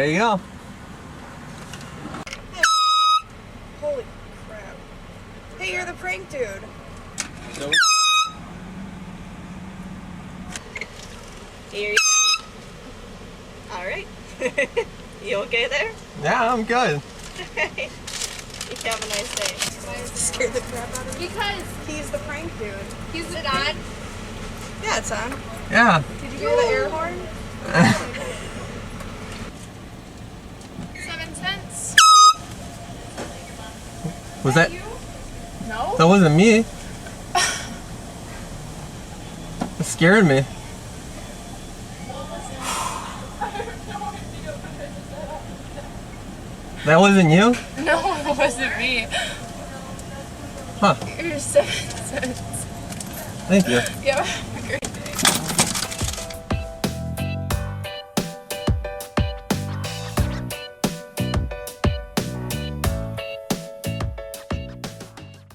There you go. Holy crap. Hey, you're the prank dude. So Here you go. Alright. You okay there? yeah, I'm good. You have a nice day. Scared the crap out of me. Because He's the prank dude. he's it on. Yeah, it's on. Yeah. Did you hear the air horn? 7 cents. Was that? No. That wasn't me. It scared me. That wasn't you? No, it wasn't me. Huh. You're 7 cents. Thank you. Yeah, great.